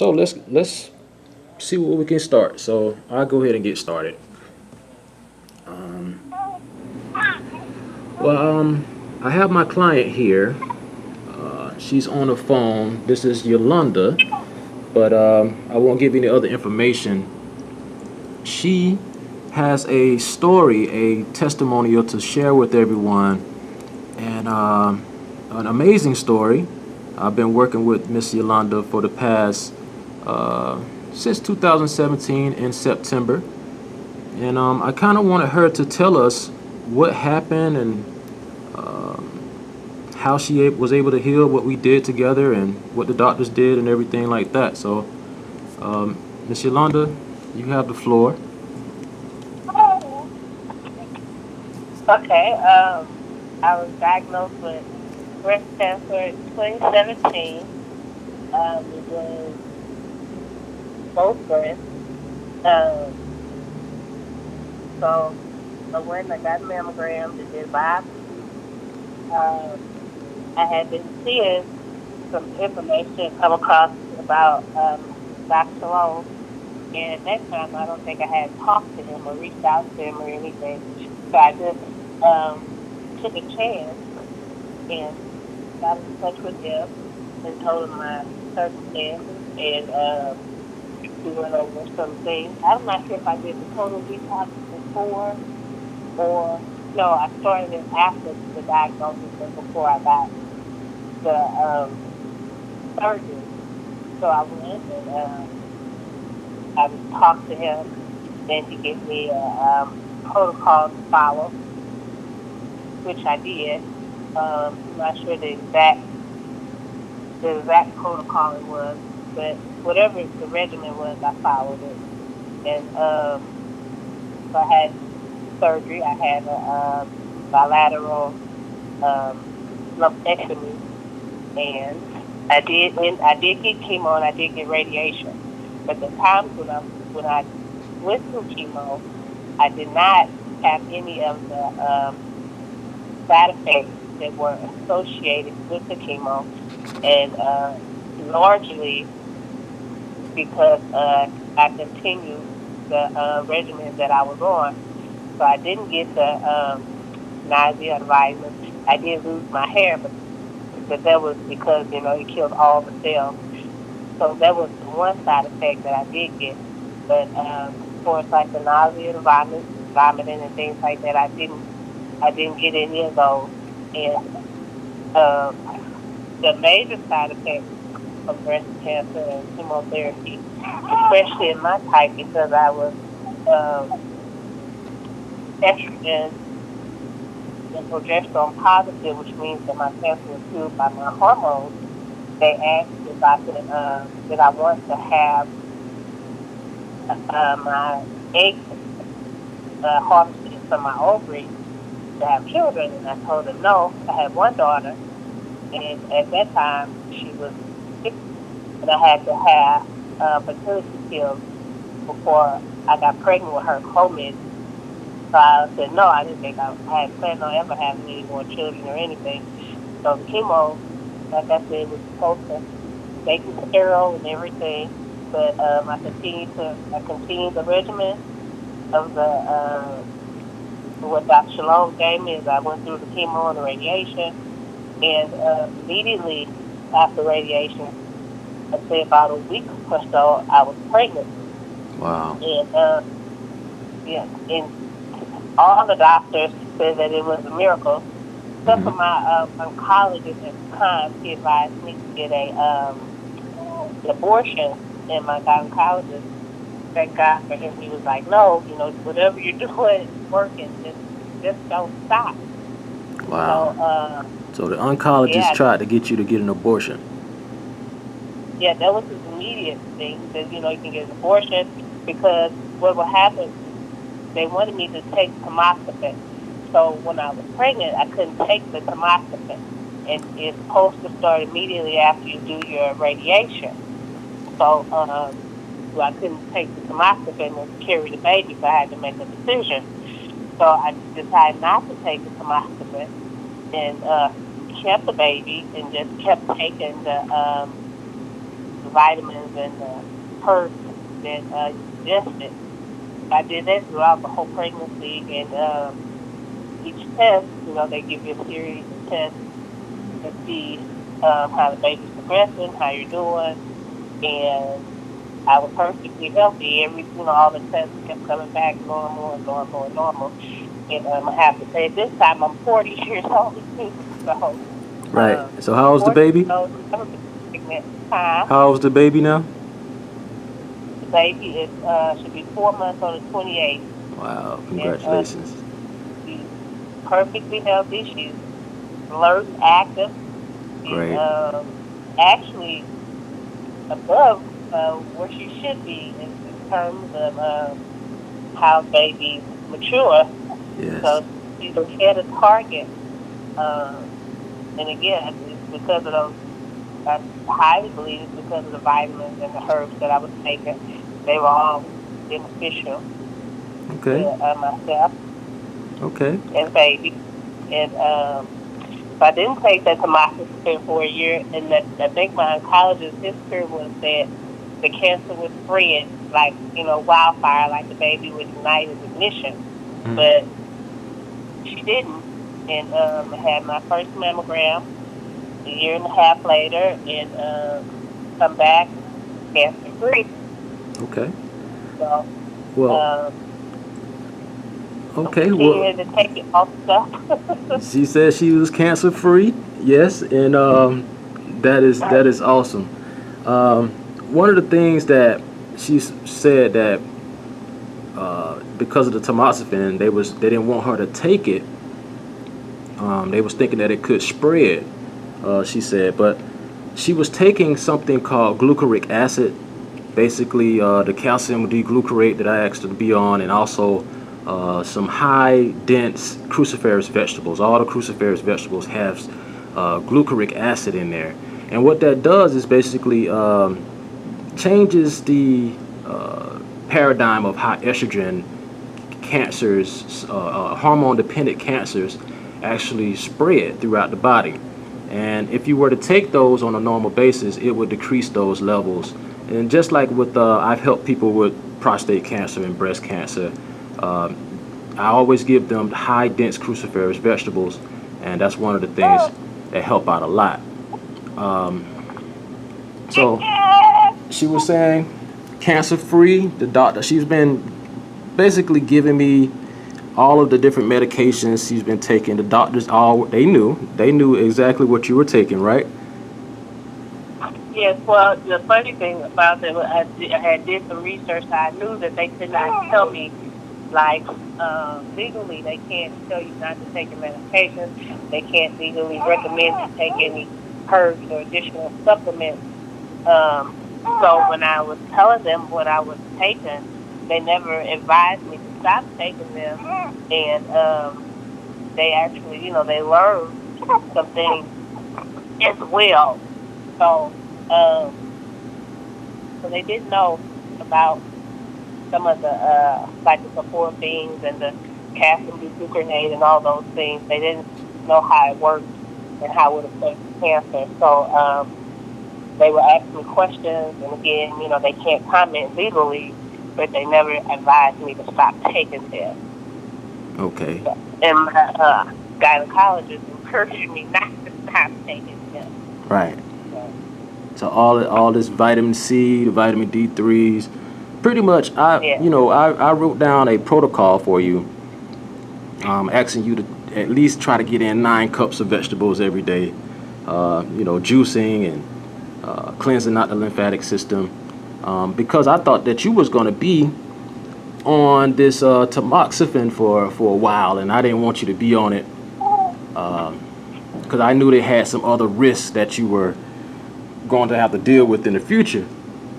So let's see where we can start. So I'll go ahead and get started. Um, well, I have my client here. She's on the phone. This is Yolanda, but I won't give any other information. She has a story, a testimonial to share with everyone, and an amazing story. I've been working with Miss Yolanda for the past since 2017 in September, and I kind of wanted her to tell us what happened and how she was able to heal, what we did together, and what the doctors did, and everything like that. So, Miss Yolanda, you have the floor. Okay, I was diagnosed with breast cancer in 2017. It was both breasts. Um, so I went and I got mammograms and did biopsies. Um, I had been seeing some information come across about Dr. Shalom, and at that time I don't think I had talked to him or reached out to him or anything. So I just took a chance and got in touch with him and told him my circumstances, and we went over some things. I'm not sure if I did the total detox before or no, I started it after the diagnosis and before I got the surgery. So I went and I talked to him. Then he gave me a protocol to follow, which I did. I'm not sure the exact protocol it was, but whatever the regimen was, I followed it. And so I had surgery. I had a bilateral um, lumpectomy, and I did get chemo and I did get radiation. But the times when I went through chemo, I did not have any of the side effects that were associated with the chemo, and largely because I continued the regimen that I was on. So I didn't get the nausea and vitamin. I did lose my hair, but that was because it killed all the cells. So that was one side effect that I did get. But as far as like the nausea and vomiting and things like that, I didn't get any of those. And uh, the major side effects of breast cancer and chemotherapy, especially in my type, because I was um, estrogen and progesterone positive, which means that my cancer was fueled by my hormones. They asked if I could, that I want to have my eggs harvested from my ovaries to have children, and I told them no. I had one daughter, and at that time she was 6, and I had to have fertility pills before I got pregnant with her Clomid. So I said no. I didn't think I had planned on ever having any more children or anything. So the chemo, like I said, was supposed to make me sterile and everything. But I continued the regimen of the what Dr. Shalom gave me. As I went through the chemo and the radiation, and immediately after radiation, I'd say about a week or so, I was pregnant. Wow. And yeah, and all the doctors said that it was a miracle. Except for Hmm. my oncologist at the time, he advised me to get a an abortion, and my gynecologist, thank God for him, he was like, no, whatever you're doing is working, just don't stop. Wow. So So the oncologist yeah, tried to get you to get an abortion. yeah, that was his immediate thing. He said, you can get an abortion because what will happen, they wanted me to take tamoxifen. So when I was pregnant, I couldn't take the tamoxifen. And it's supposed to start immediately after you do your radiation. So so I couldn't take the tamoxifen and carry the baby, so I had to make a decision. So I decided not to take the tamoxifen and kept the baby and just kept taking the vitamins and herbs that suggested. I did that throughout the whole pregnancy, and each test, they give you a series of tests to see how the baby's progressing, how you're doing, and I was perfectly healthy. All the tests kept coming back normal and normal and normal. And I have to say, this time I'm 40 years old too. So, Right. So how old's the baby? Never been pregnant. Huh? How old's the baby now? The baby is should be 4 months on the 28th. Wow! Congratulations. She's perfectly healthy. She's alert, active. She's Great. actually above where she should be in terms of how babies mature. Yes. So she's ahead of target. And again, it's because of those, I highly believe it's because of the vitamins and the herbs that I was taking. They were all beneficial Okay. to myself Okay. and baby. And so I didn't take that tamoxifen for a year, and I think my oncologist history was that the cancer would spread like, wildfire, like the baby would ignite its ignition. Mm. But she didn't. And I had my first mammogram a year and a half later, and come back cancer free. Okay. So, Well. Okay. Well, to take it off stuff. She said she was cancer free. Yes, and that is awesome. One of the things that she said that because of the tamoxifen, they didn't want her to take it. They was thinking that it could spread. She said, but she was taking something called glucuric acid, basically the calcium D-glucarate that I asked her to be on, and also some high dense cruciferous vegetables. All the cruciferous vegetables have glucuric acid in there, and what that does is basically changes the paradigm of how estrogen cancers, hormone dependent cancers, actually spread throughout the body. And if you were to take those on a normal basis, it would decrease those levels. And just like with I've helped people with prostate cancer and breast cancer, I always give them high dense cruciferous vegetables, and that's one of the things that help out a lot. So she was saying cancer free. The doctor, she's been basically giving me all of the different medications she's been taking. The doctors they knew exactly what you were taking, right? Yes, well, the funny thing about it, I had did some research. I knew that they could not tell me, like, legally, they can't tell you not to take your medications. They can't legally recommend you take any herbs or additional supplements. So when I was telling them what I was taking, they never advised me to stop taking them. And they actually, they learned some things as well. So they didn't know about some of the cyclophosphamines and the calcium gluconate and all those things. They didn't know how it worked and how it affects cancer. So they were asking me questions, and again, they can't comment legally, but they never advised me to stop taking them. Okay. So, and my gynecologist encouraged me not to stop taking them. Right. So all this vitamin C, the vitamin D3s, pretty much I wrote down a protocol for you, asking you to at least try to get in 9 cups of vegetables every day, juicing and cleansing out the lymphatic system, because I thought that you was going to be on this tamoxifen for a while, and I didn't want you to be on it because I knew they had some other risks that you were going to have to deal with in the future.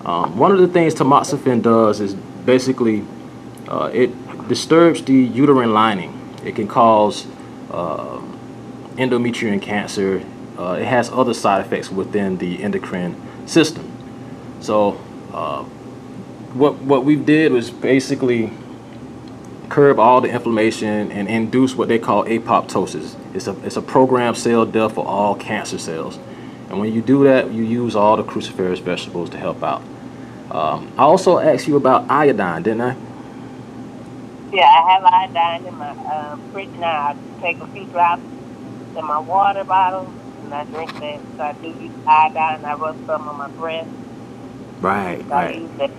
One of the things tamoxifen does is basically it disturbs the uterine lining. It can cause endometrial cancer. It has other side effects within the endocrine system. So what we did was basically curb all the inflammation and induce what they call apoptosis. It's a programmed cell death for all cancer cells. And when you do that, you use all the cruciferous vegetables to help out. I also asked you about iodine, didn't I? Yeah, I have iodine in my fridge now. I take a few drops in my water bottle and I drink that. So I do use iodine. I rub some on my breast. Right, So I right, use that.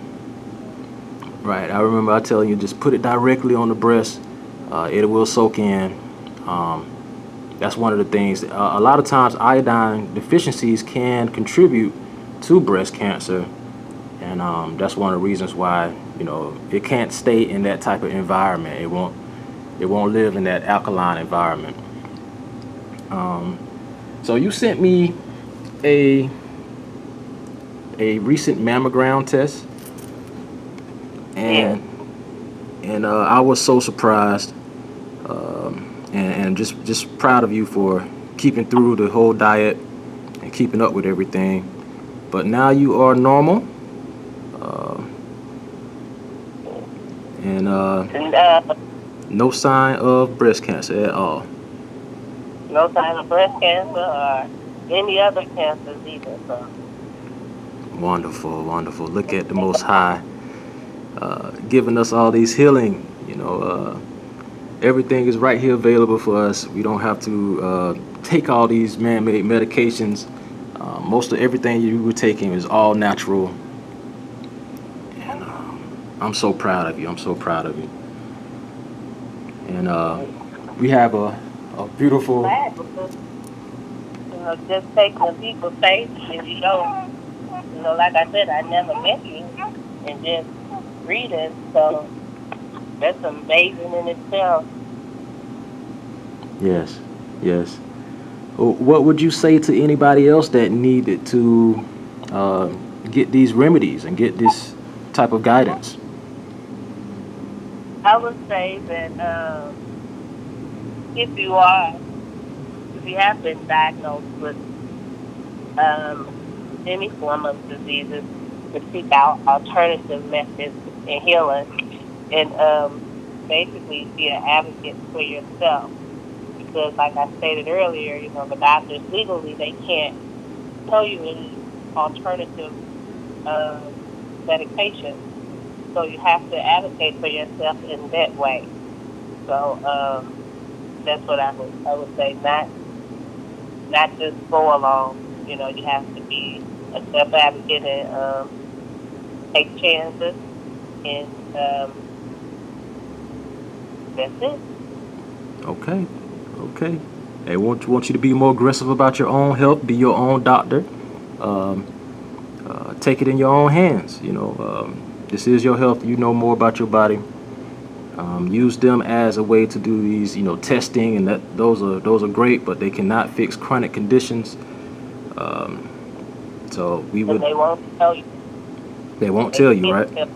right. I remember I telling you just put it directly on the breast. It will soak in. That's one of the things. A lot of times, iodine deficiencies can contribute to breast cancer, and that's one of the reasons why it can't stay in that type of environment. It won't live in that alkaline environment. So you sent me a recent mammogram test, Yeah. and I was so surprised, and just proud of you for keeping through the whole diet and keeping up with everything. But now you are normal, and And no sign of breast cancer at all. no sign of breast cancer or any other cancers either. So Wonderful, wonderful. Look at the Most High giving us all these healing. Everything is right here available for us. We don't have to take all these man-made medications. Most of everything you were taking is all natural. And I'm so proud of you. I'm so proud of you. And we have a beautiful. glad because just taking a leap of faith and like I said, I never met you and just reading, so that's amazing in itself. Yes, yes. What would you say to anybody else that needed to get these remedies and get this type of guidance? I would say that if you have been diagnosed with um, any form of diseases, to seek out alternative methods in healing and basically be an advocate for yourself. Because, like I stated earlier, the doctors legally they can't tell you any alternative uh, medication, so you have to advocate for yourself in that way. So that's what I would say. Not just go along. You have to be a self advocate and take chances, and that's it. Okay, okay. They want you to be more aggressive about your own health. Be your own doctor. Um, take it in your own hands. This is your health. You know more about your body. Use them as a way to do these, testing, and those are great, but they cannot fix chronic conditions. Um, so we And would. they won't tell you. They won't They tell you, can't right? tell.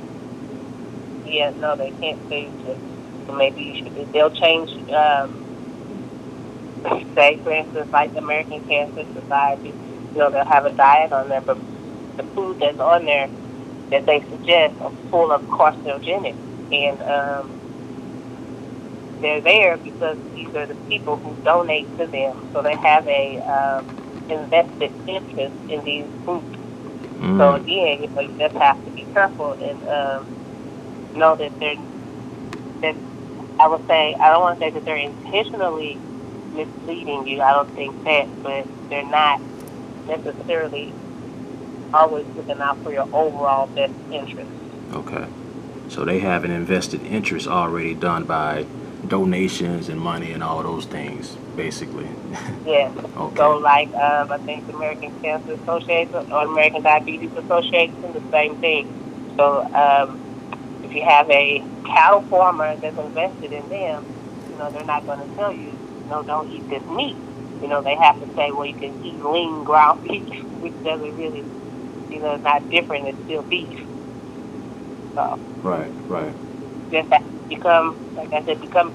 Yeah, no, they can't tell you to. So maybe you should. They'll change. Say, for instance, like the American Cancer Society. They'll have a diet on there, but the food that's on there that they suggest are full of carcinogenic, and they're there because these are the people who donate to them, so they have a invested interest in these groups. So Mm, again, you just have to be careful and know that I would say I don't want to say that they're intentionally misleading you. I don't think that, but they're not necessarily always looking out for your overall best interest. okay. So they have an invested interest already done by donations and money and all those things, basically. Yes. So, Okay. like, I think the American Cancer Association or American Diabetes Association, the same thing. So, if you have a cattle farmer that's invested in them, they're not going to tell you, no, don't eat this meat. They have to say, well, you can eat lean ground beef, which doesn't really, it's not different. It's still beef. So, Right, right. just have to become, like I said, become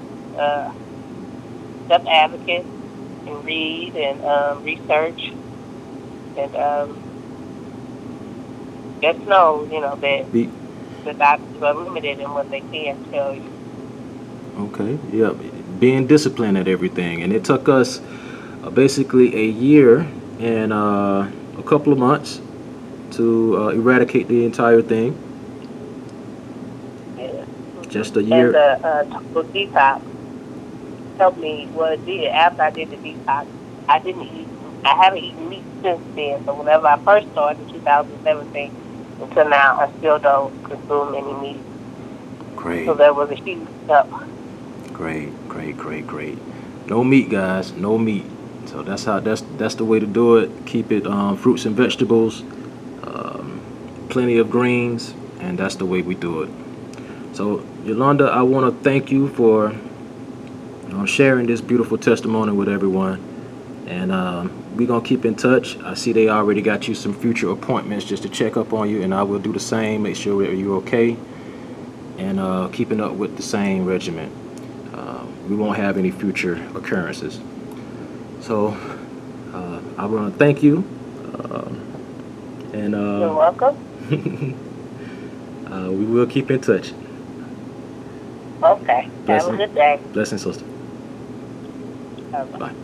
self advocate and read and research and just know, that Be the doctors are limited in what they can tell you. okay. Yeah. Being disciplined at everything, and it took us basically a year in a couple of months to eradicate the entire thing. Yeah. Just a And year. the total detox helped me. Well, it did. After I did the detox, I didn't eat. I haven't eaten meat since then. So whenever I first started in 2017 until now, I still don't consume any meat. Great, So that was a huge help. great. No meat, guys. No meat. So that's the way to do it. Keep it fruits and vegetables, um, plenty of greens, and that's the way we do it. So Yolanda, I want to thank you for sharing this beautiful testimony with everyone. And we're going to keep in touch. I see they already got you some future appointments just to check up on you, and I will do the same, make sure that you're okay, and keeping up with the same regimen. We won't have any future occurrences. So I want to thank you. And You're welcome. we will keep in touch. Okay. Have a good day. Blessings, sister. Bye-bye. Bye.